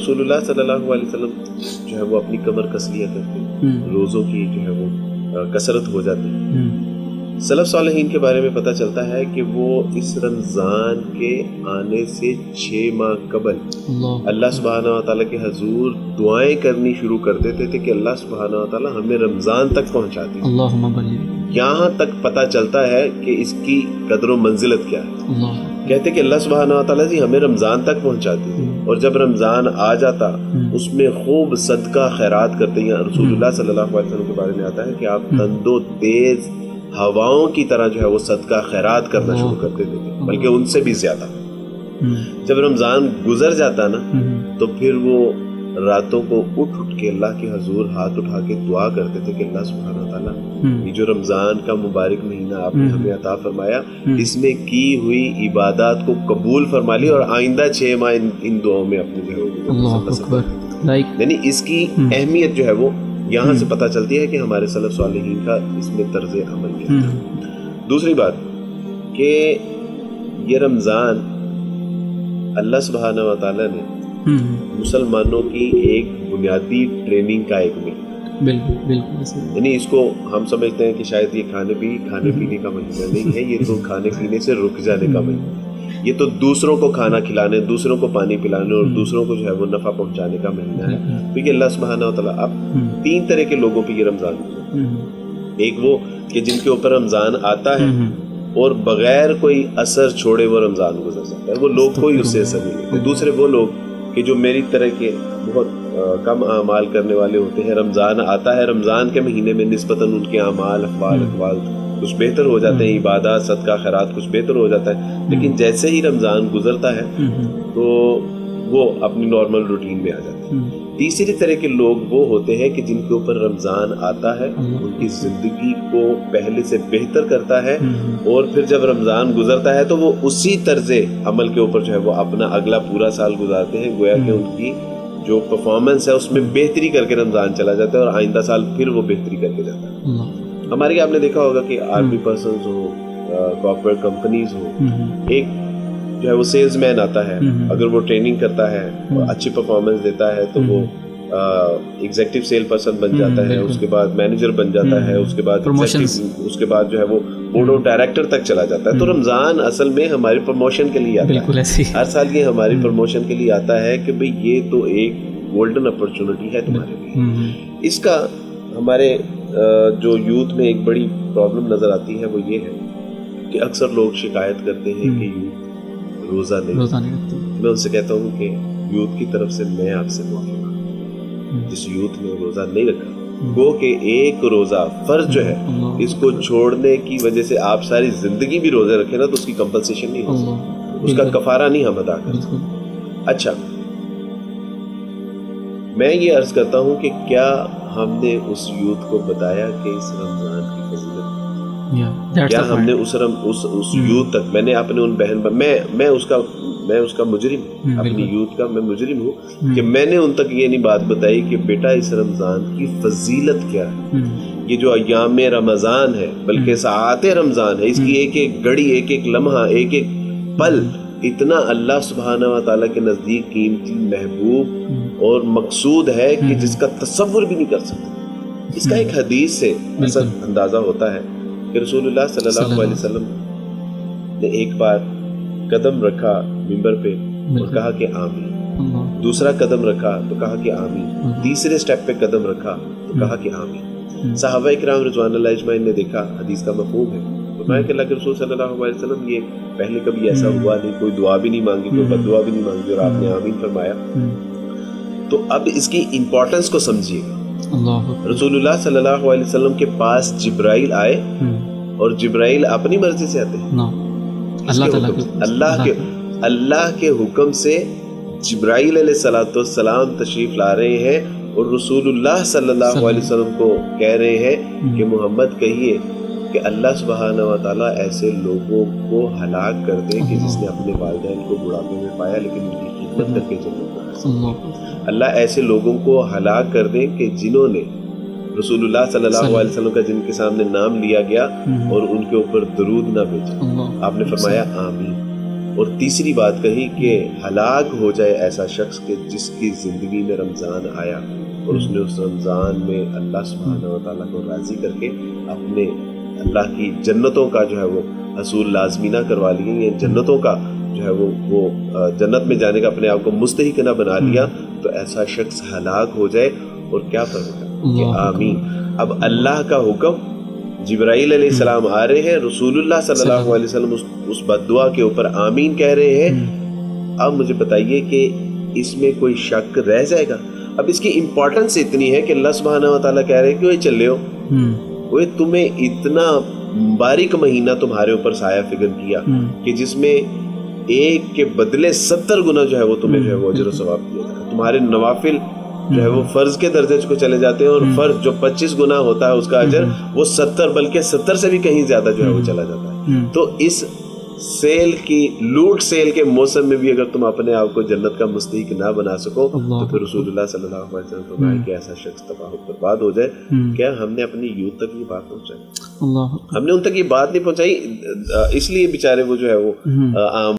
رسول اللہ صلی اللہ علیہ وسلم جو ہے وہ اپنی کمر کس لیا کرتے، روزوں کی جو ہے وہ کثرت ہو جاتی. سلف صالحین کے بارے میں پتہ چلتا ہے کہ وہ اس رمضان کے آنے سے 6 ماہ قبل اللہ سبحانہ و تعالیٰ کے حضور دعائیں کرنی شروع کر دیتے تھے کہ اللہ سبحانہ و تعالیٰ ہمیں رمضان تک پہنچا دے. اللہم بلغ. یہاں تک پتہ چلتا ہے کہ اس کی قدر و منزلت کیا ہے. کہتے کہ اللہ سبحانہ و تعالیٰ جی ہمیں رمضان تک پہنچا دیتے، اور جب رمضان آ جاتا اس میں خوب صدقہ خیرات کرتے ہیں. رسول اللہ صلی اللہ علیہ وسلم کے بارے میں آتا ہے کہ آپ تند و تیز ہواؤں کی طرح جو ہے وہ صدقہ خیرات کرنا شروع کر دیتے تھے، بلکہ ان سے بھی زیادہ. جب رمضان گزر جاتا نا تو پھر وہ راتوں کو اٹھ کے اللہ کے حضور ہاتھ اٹھا کے دعا کرتے تھے کہ اللہ سبحانہ وتعالیٰ یہ جو رمضان کا مبارک مہینہ آپ نے ہمیں عطا فرمایا، اس میں کی ہوئی عبادات کو قبول فرما لی، اور آئندہ 6 ماہ ان دعاؤں میں اپنے جو ہے یعنی اس کی اہمیت جو ہے وہ یہاں سے پتہ چلتی ہے کہ ہمارے سلف صالحین کا اس میں طرز عمل کیا ہے. دوسری بات کہ یہ رمضان اللہ سبحانہ و تعالیٰ نے مسلمانوں کی ایک بنیادی ٹریننگ کا ایک بالکل یعنی اس کو ہم سمجھتے ہیں کہ شاید یہ کھانے پینے کا مہینہ نہیں ہے، یہ تو کھانے پینے سے رک جانے کا مہینہ ہے. یہ تو دوسروں کو کھانا کھلانے، دوسروں کو پانی پلانے اور دوسروں کو جو ہے وہ نفع پہنچانے کا مہینہ ہے. کیونکہ اللہ سبحانہ و تعالیٰ اب 3 طرح کے لوگوں پہ یہ رمضان گزرتا ہے. ایک وہ کہ جن کے اوپر رمضان آتا ہے اور بغیر کوئی اثر چھوڑے وہ رمضان گزر جاتا ہے، وہ لوگ کوئی اس سے اثر نہیں لیتے. دوسرے وہ لوگ کہ جو میری طرح کے بہت کم اعمال کرنے والے ہوتے ہیں، رمضان آتا ہے، رمضان کے مہینے میں نسبتاً ان کے اعمال اقوال کچھ بہتر ہو جاتے ہیں، عبادات صدقہ خیرات کچھ بہتر ہو جاتا ہے، لیکن جیسے ہی رمضان گزرتا ہے تو وہ اپنی نارمل روٹین میں آ جاتے ہیں. تیسری طرح کے لوگ وہ ہوتے ہیں کہ جن کے اوپر رمضان آتا ہے، ان کی زندگی کو پہلے سے بہتر کرتا ہے، اور پھر جب رمضان گزرتا ہے تو وہ اسی طرز عمل کے اوپر جو ہے وہ اپنا اگلا پورا سال گزارتے ہیں. گویا کہ ان کی جو پرفارمنس ہے اس میں بہتری کر کے رمضان چلا جاتا ہے، اور آئندہ سال پھر وہ بہتری کر کے جاتا ہے. ہمارے یہاں آپ نے دیکھا ہوگا کہ آرمی پرسنز ہو، کارپوریٹ کمپنیز ہو، ایک جو ہے وہ سیلز مین آتا ہے، اگر وہ ٹریننگ کرتا ہے، اچھی پرفارمنس دیتا ہے تو وہ ایگزیکٹو سیل پرسن بن جاتا ہے، اس کے بعد مینیجر بن جاتا ہے، اس کے بعد جو ہے وہ بورڈ آف ڈائریکٹر تک چلا جاتا ہے. تو رمضان اصل میں ہماری پروموشن کے لیے آتا ہے، ہر سال یہ ہماری پروموشن کے لیے آتا ہے کہ بھئی یہ تو ایک گولڈن اپرچونٹی ہے تمہارے لیے. اس کا ہمارے جو یوتھ میں ایک بڑی پرابلم نظر آتی ہے وہ یہ ہے کہ اکثر لوگ شکایت کرتے ہیں کہ یوتھ روزہ نہیں رکھتے. میں ان سے کہتا ہوں کہ یوتھ کی طرف سے میں آپ سے معافی مانگتا ہوں، جس یوتھ نے روزہ نہیں رکھا، گو کہ ایک روزہ فرض جو ہے اس کو چھوڑنے کی وجہ سے آپ ساری زندگی بھی روزے رکھیں نا تو اس کی کمپنسیشن نہیں ہو سکتی، اس کا کفارہ نہیں ہم ادا کر سکتے. اچھا، میں یہ عرض کرتا ہوں کہ کیا ہم نے اس یوتھ کو بتایا کہ اس رمضان کی فضیلت، کیا ہم نے اس یوتھ تک، میں نے اپنے ان بہن میں اس کا مجرم ہوں، اپنی یوتھ کا میں مجرم ہوں کہ میں نے ان تک یہ نہیں بات بتائی کہ بیٹا اس رمضان کی فضیلت کیا ہے. یہ جو ایام رمضان ہے بلکہ ساعات رمضان ہے، اس کی ایک ایک گھڑی، ایک ایک لمحہ، ایک ایک پل اتنا اللہ سبحانہ و تعالیٰ کے نزدیک قیمتی، محبوب اور مقصود ہے کہ جس کا تصور بھی نہیں کر سکتے. اس کا ایک حدیث سے اصل اندازہ ہوتا ہے کہ رسول اللہ صلی اللہ علیہ وسلم نے ایک بار قدم رکھا ممبر پہ اور کہا کہ آمین، دوسرا قدم رکھا تو کہا کہ آمین، تیسرے سٹیپ پہ قدم رکھا تو کہا کہ آمین. صحابہ اکرام رضوان اللہ اجمعین نے دیکھا حدیث کا مفہوم ہے، فرمایا کہ اللہ کے رسول صلی اللہ علیہ وسلم یہ پہلے کبھی ایسا ہوا نہیں، کوئی دعا بھی نہیں مانگی، کوئی بد دعا بھی نہیں مانگی، اور آپ نے آمین فرمایا. تو اب اس کی امپورٹنس کو سمجھیے گا. رسول اللہ صلی اللہ علیہ وسلم کے پاس جبرائیل آئے، اور جبرائیل اپنی مرضی سے آتے ہیں، اللہ کے حکم سے جبرائیل علیہ السلام تشریف لا رہے ہیں اور رسول اللہ صلی اللہ علیہ وسلم کو کہہ رہے ہیں کہ محمد کہیے کہ اللہ سبحانہ و تعالیٰ ایسے لوگوں کو ہلاک کر دے کہ جس نے اپنے والدین کو بڑھاپے میں پایا لیکن ان کی خدمت کر کے جنت کو، اللہ ایسے لوگوں کو ہلاک کر دے کہ جنہوں نے رسول اللہ صلی اللہ علیہ وسلم کا جن کے سامنے نام لیا گیا اور ان کے اوپر درود نہ بھیجا. آپ نے فرمایا آمین. اور تیسری بات کہی کہ ہلاک ہو جائے ایسا شخص کہ جس کی زندگی میں رمضان آیا اور اس نے اس رمضان میں اللہ سبحانہ و تعالیٰ کو راضی کر کے اپنے اللہ کی جنتوں کا جو ہے وہ حصول لازمی نہ کروا لیے، یا جنتوں کا جو ہے وہ جنت میں جانے کا اپنے آپ کو مستحق نہ بنا لیا، تو ایسا شخص ہلاک ہو جائے اور کیا فرمایا کہ آمین۔ اب اللہ کا حکم، جبرائیل علیہ السلام آ رہے ہیں، رسول اللہ صلی اللہ علیہ وسلم اس بد دعا کے اوپر آمین کہہ رہے ہیں۔ اب مجھے بتائیے کہ اس میں کوئی شک رہ جائے گا؟ اب اس کی امپورٹنس اتنی ہے کہ اللہ سبحانہ و تعالیٰ کہہ رہے ہیں کہ وہ چل رہے ہو، وہ تمہیں اتنا باریک مہینہ تمہارے اوپر سایہ فکر کیا کہ جس میں ایک کے بدلے 70 گنا جو ہے وہ تمہیں جو ہے وہ اجر و ثواب دیا جائے گا۔ تمہارے نوافل جو ہے وہ فرض کے درجے کو چلے جاتے ہیں، اور فرض جو 25 گنا ہوتا ہے اس کا اجر وہ 70 بلکہ 70 سے بھی کہیں زیادہ جو ہے وہ چلا جاتا ہے۔ تو اس سیل کی لوٹ سیل کے موسم میں بھی اگر تم اپنے آپ کو جنت کا مستحق نہ بنا سکو تو پھر رسول اللہ صلی اللہ علیہ وسلم فرمایا کہ ایسا شخص تباہ و برباد ہو جائے۔ کیا ہم نے اپنی یوتھ تک یہ بات پہنچائی؟ ہم نے ان تک یہ بات نہیں پہنچائی، اس لیے بیچارے وہ جو ہے وہ عام